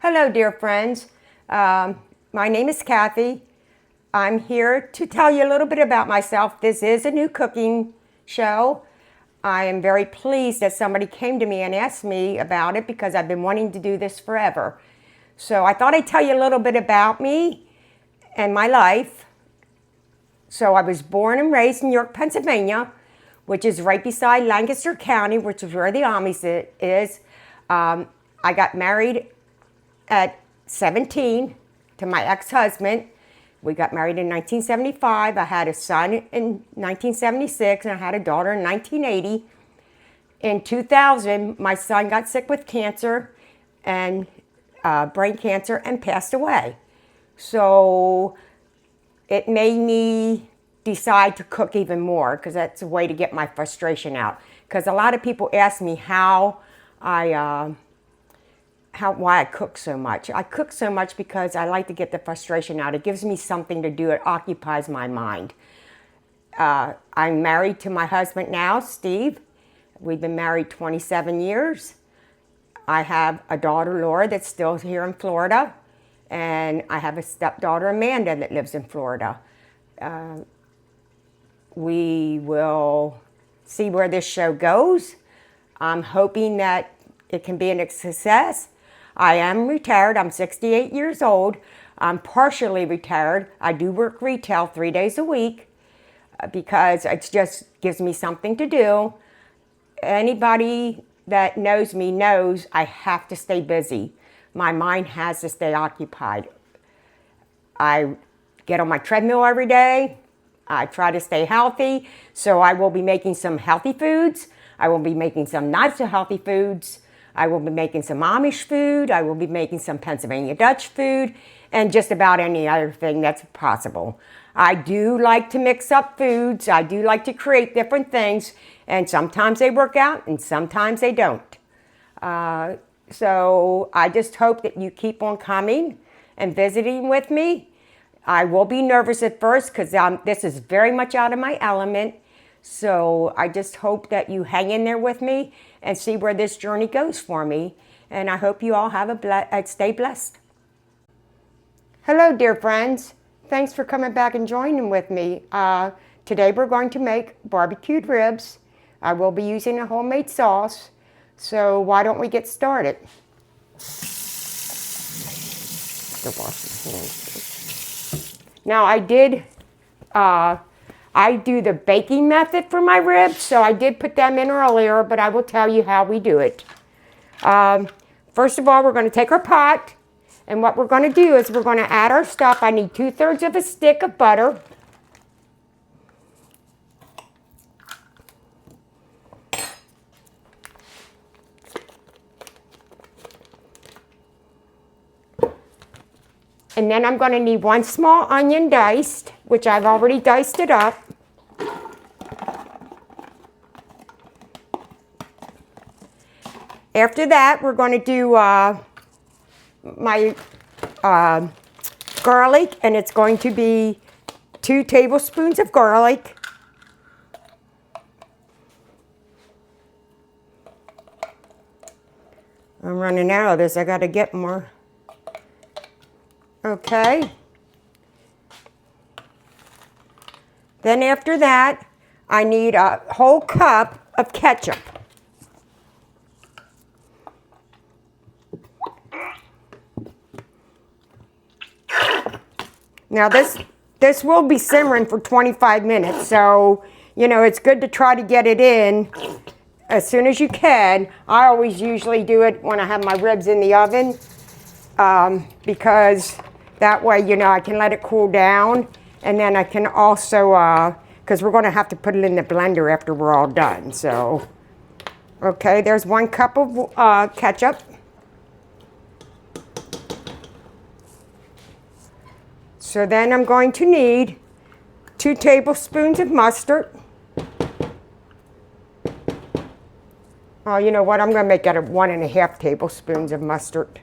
Hello, dear friends. My name is Kathy. I'm here to tell you a little bit about myself. This is a new cooking show. I am very pleased that somebody came to me and asked me about it because I've been wanting to do this forever. So I thought I'd tell you a little bit about me and my life. So I was born and raised in York, Pennsylvania, which is right beside Lancaster County, which is where the Army is. I got married at 17 to my ex-husband. We got married in 1975. I had a son in 1976 and I had a daughter in 1980. In 2000, my son got sick with cancer and brain cancer and passed away. So it made me decide to cook even more because that's a way to get my frustration out. Because a lot of people ask me why I cook so much. I cook so much because I like to get the frustration out. It gives me something to do. It occupies my mind. I'm married to my husband now, Steve. We've been married 27 years. I have a daughter, Laura, that's still here in Florida. And I have a stepdaughter, Amanda, that lives in Florida. We will see where this show goes. I'm hoping that it can be a success. I am retired. I'm 68 years old. I'm partially retired. I do work retail 3 days a week because it just gives me something to do. Anybody that knows me knows I have to stay busy. My mind has to stay occupied. I get on my treadmill every day. I try to stay healthy, so I will be making some healthy foods. I will be making some not so healthy foods. I will be making some Amish food. I will be making some Pennsylvania Dutch food and just about any other thing that's possible. I do like to mix up foods. I do like to create different things, and sometimes they work out and sometimes they don't. So I just hope that you keep on coming and visiting with me. I will be nervous at first because this is very much out of my element. So I just hope that you hang in there with me and see where this journey goes for me. And I hope you all have stay blessed. Hello, dear friends. Thanks for coming back and joining with me. Today we're going to make barbecued ribs. I will be using a homemade sauce. So why don't we get started? Now I do the baking method for my ribs, so I did put them in earlier, but I will tell you how we do it. First of all, we're going to take our pot, and what we're going to do is we're going to add our stuff. I need 2/3 of a stick of butter. And then I'm going to need 1 small onion diced, which I've already diced it up. After that, we're going to do my garlic, and it's going to be 2 tablespoons of garlic. I'm running out of this. I got to get more. Okay. Then after that, I need a whole cup of ketchup. Now this will be simmering for 25 minutes, so you know it's good to try to get it in as soon as you can. I always usually do it when I have my ribs in the oven because that way, you know, I can let it cool down, and then I can also, because we're going to have to put it in the blender after we're all done. So, okay, there's 1 cup of ketchup. So then I'm going to need 2 tablespoons of mustard. Oh, you know what? I'm going to make it 1.5 tablespoons of mustard.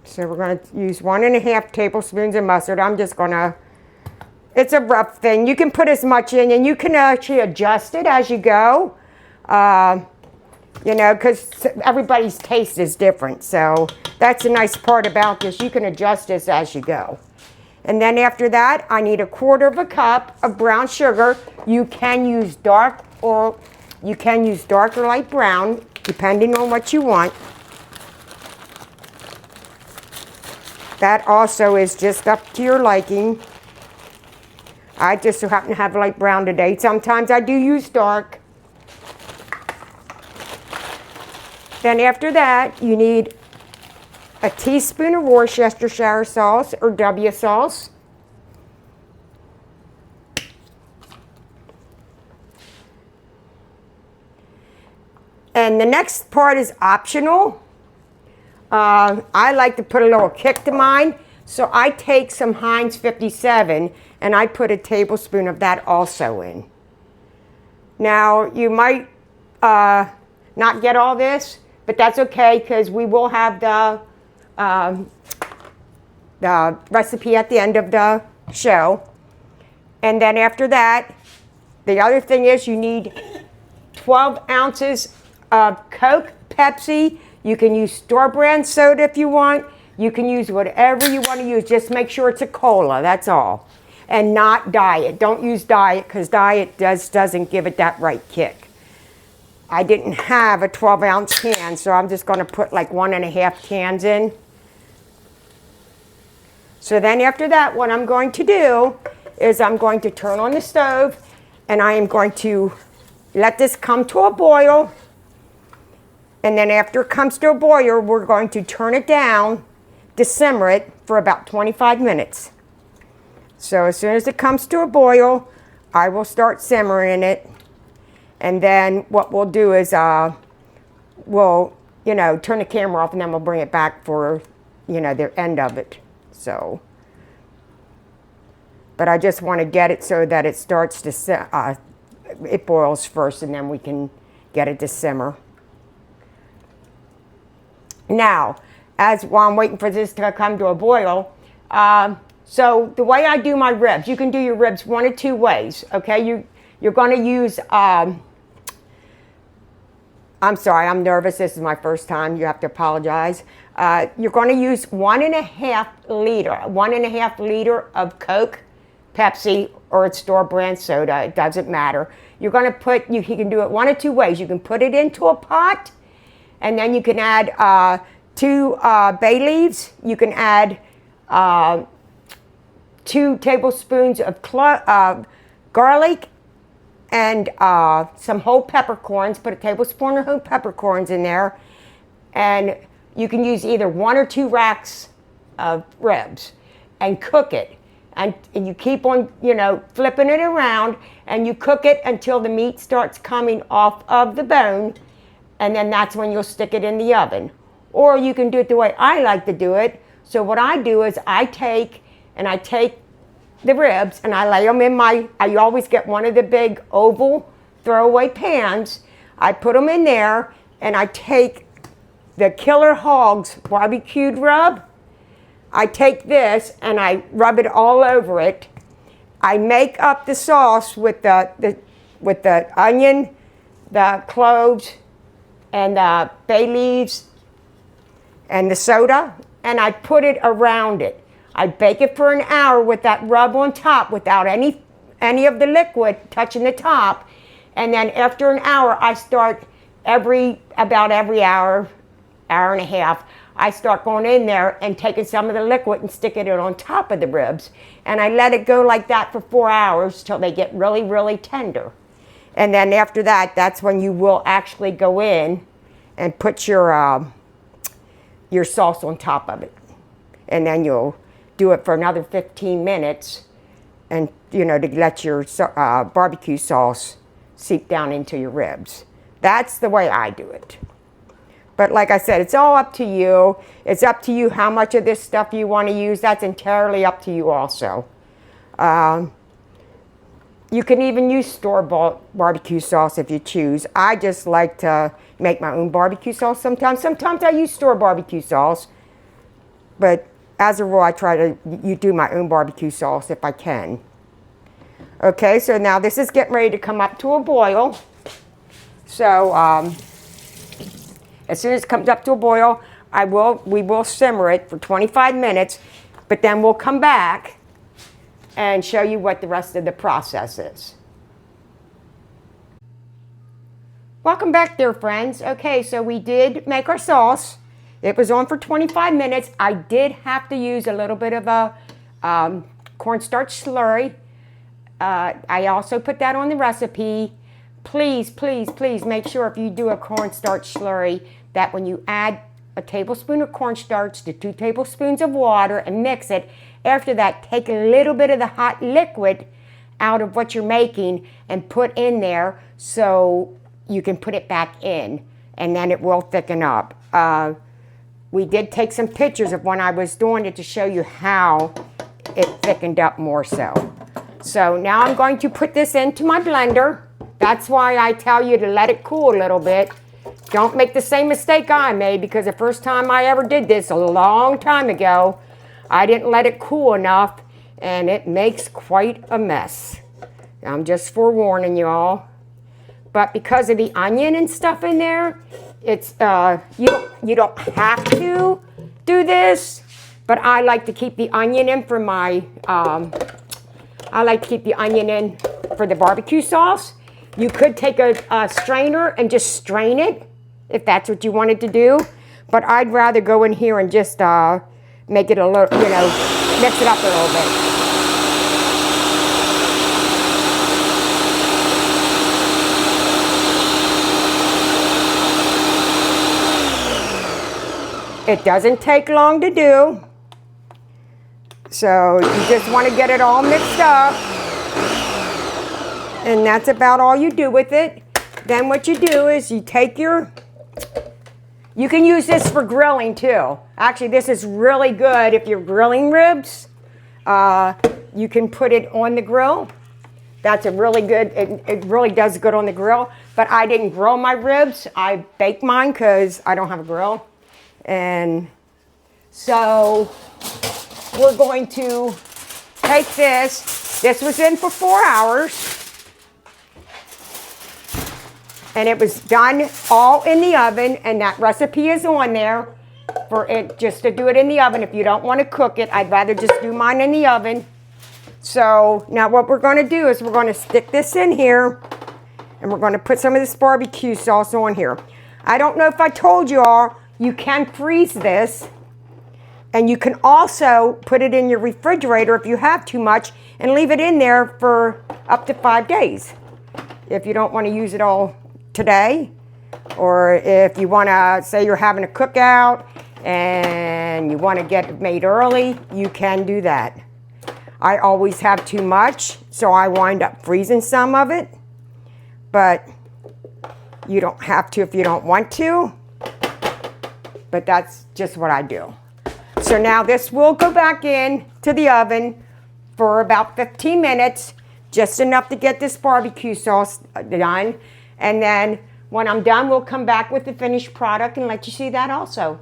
So we're going to use 1.5 tablespoons of mustard. I'm just going to It's a rough thing. You can put as much in, and you can actually adjust it as you go. You know, because everybody's taste is different. So that's the nice part about this. You can adjust this as you go. And then after that, I need 1/4 cup of brown sugar. You can use dark or light brown, depending on what you want. That also is just up to your liking. I just so happen to have light brown today. Sometimes I do use dark. Then after that, you need a teaspoon of Worcestershire sauce or W sauce. And the next part is optional. I like to put a little kick to mine. So I take some Heinz 57 and I put a tablespoon of that also in. Now you might not get all this, but that's okay because we will have the recipe at the end of the show. And then after that, the other thing is you need 12 ounces of Coke, Pepsi. You can use store brand soda if you want. You can use whatever you want to use. Just make sure it's a cola, that's all. And not diet. Don't use diet because diet doesn't give it that right kick. I didn't have a 12-ounce can, so I'm just going to put like 1.5 cans in. So then after that, what I'm going to do is I'm going to turn on the stove and I am going to let this come to a boil. And then after it comes to a boil, we're going to turn it down to simmer it for about 25 minutes. So as soon as it comes to a boil, I will start simmering it. And then what we'll do is we'll, turn the camera off and then we'll bring it back for, the end of it. So, but I just want to get it so that it starts to, it boils first and then we can get it to simmer. Now, while I'm waiting for this to come to a boil, so the way I do my ribs, you can do your ribs one of two ways, okay? You're going to use, I'm sorry, I'm nervous. This is my first time. You have to apologize. You're going to use 1.5 liter of Coke, Pepsi, or it's store brand soda. It doesn't matter. You're going to put, you can do it one of two ways. You can put it into a pot, and then you can add 2 bay leaves. You can add 2 tablespoons of garlic and some whole peppercorns. Put a tablespoon of whole peppercorns in there. And you can use either 1 or 2 racks of ribs and cook it. And you keep on, flipping it around, and you cook it until the meat starts coming off of the bone. And then that's when you'll stick it in the oven. Or you can do it the way I like to do it. So what I do is I take the ribs and I lay them in I always get one of the big oval throwaway pans. I put them in there and I take the Killer Hogs barbecued rub. I take this and I rub it all over it. I make up the sauce with the onion, the cloves, and the bay leaves, and the soda, and I put it around it. I bake it for an hour with that rub on top without any of the liquid touching the top. And then after an hour, I start about every hour and a half, I start going in there and taking some of the liquid and sticking it on top of the ribs. And I let it go like that for 4 hours till they get really, really tender. And then after that, that's when you will actually go in and put your sauce on top of it. And then you'll do it for another 15 minutes and, to let your barbecue sauce seep down into your ribs. That's the way I do it. But like I said, it's all up to you. It's up to you how much of this stuff you want to use. That's entirely up to you also. You can even use store-bought barbecue sauce if you choose. I just like to make my own barbecue sauce sometimes. Sometimes I use store barbecue sauce. But as a rule, I try to do my own barbecue sauce if I can. Okay, so now this is getting ready to come up to a boil. So as soon as it comes up to a boil, we will simmer it for 25 minutes, but then we'll come back and show you what the rest of the process is. Welcome back, dear friends. Okay, so we did make our sauce. It was on for 25 minutes. I did have to use a little bit of a cornstarch slurry. I also put that on the recipe. Please, please, please make sure if you do a cornstarch slurry that when you add a tablespoon of cornstarch to 2 tablespoons of water and mix it, after that take a little bit of the hot liquid out of what you're making and put in there so you can put it back in, and then it will thicken up. We did take some pictures of when I was doing it to show you how it thickened up more so. So now I'm going to put this into my blender. That's why I tell you to let it cool a little bit. Don't make the same mistake I made, because the first time I ever did this a long time ago, I didn't let it cool enough and it makes quite a mess. I'm just forewarning you all. But because of the onion and stuff in there, it's you don't have to do this, but I like to keep the onion in for my I like to keep the onion in for the barbecue sauce. You could take a strainer and just strain it if that's what you wanted to do, but I'd rather go in here and just make it a little, mix it up a little bit. It doesn't take long to do, so you just want to get it all mixed up, and that's about all you do with it. Then what you do is you take you can use this for grilling too. Actually, this is really good if you're grilling ribs. You can put it on the grill. That's a really good, it really does good on the grill, but I didn't grill my ribs. I baked mine because I don't have a grill. And so we're going to take this. This was in for 4 hours. And it was done all in the oven. And that recipe is on there for it just to do it in the oven. If you don't want to cook it, I'd rather just do mine in the oven. So now what we're going to do is we're going to stick this in here. And we're going to put some of this barbecue sauce on here. I don't know if I told you all, you can freeze this, and you can also put it in your refrigerator if you have too much and leave it in there for up to 5 days. If you don't want to use it all today, or if you want to, say you're having a cookout and you want to get it made early, you can do that. I always have too much, so I wind up freezing some of it, but you don't have to if you don't want to. But that's just what I do. So now this will go back in to the oven for about 15 minutes, just enough to get this barbecue sauce done. And then when I'm done, we'll come back with the finished product and let you see that also.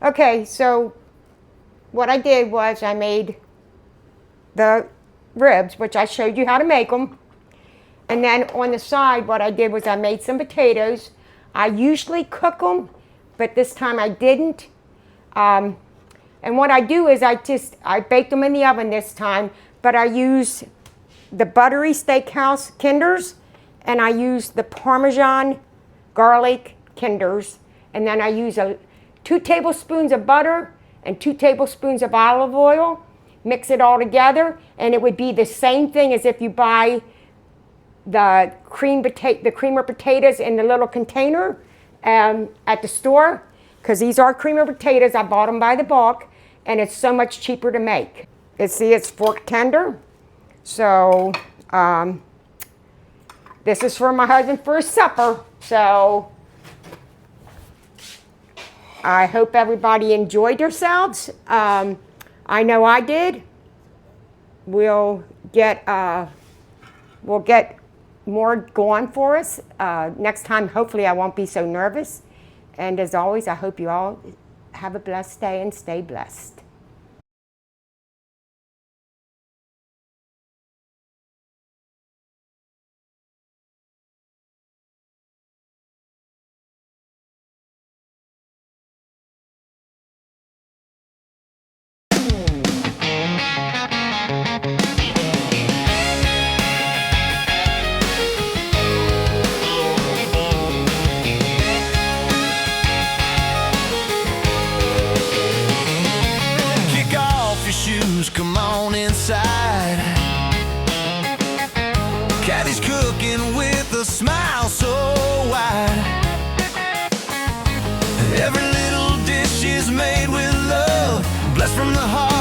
Okay, so what I did was I made the ribs, which I showed you how to make them. And then on the side, what I did was I made some potatoes. I usually cook them, but this time I didn't. And what I do is I baked them in the oven this time, but I use the buttery steakhouse Kinders, and I use the Parmesan garlic Kinders, and then I use 2 tablespoons of butter and 2 tablespoons of olive oil. Mix it all together, and it would be the same thing as if you buy the creamer potatoes in the little container at the store, because these are creamer potatoes. I bought them by the bulk, and it's so much cheaper to make. See, it's fork tender, so This is for my husband for his supper. So I hope everybody enjoyed themselves. I know I did. We'll get more going for us. Next time, hopefully I won't be so nervous. And as always, I hope you all have a blessed day and stay blessed. Come on inside. Kathy's cooking with a smile so wide. Every little dish is made with love, blessed from the heart.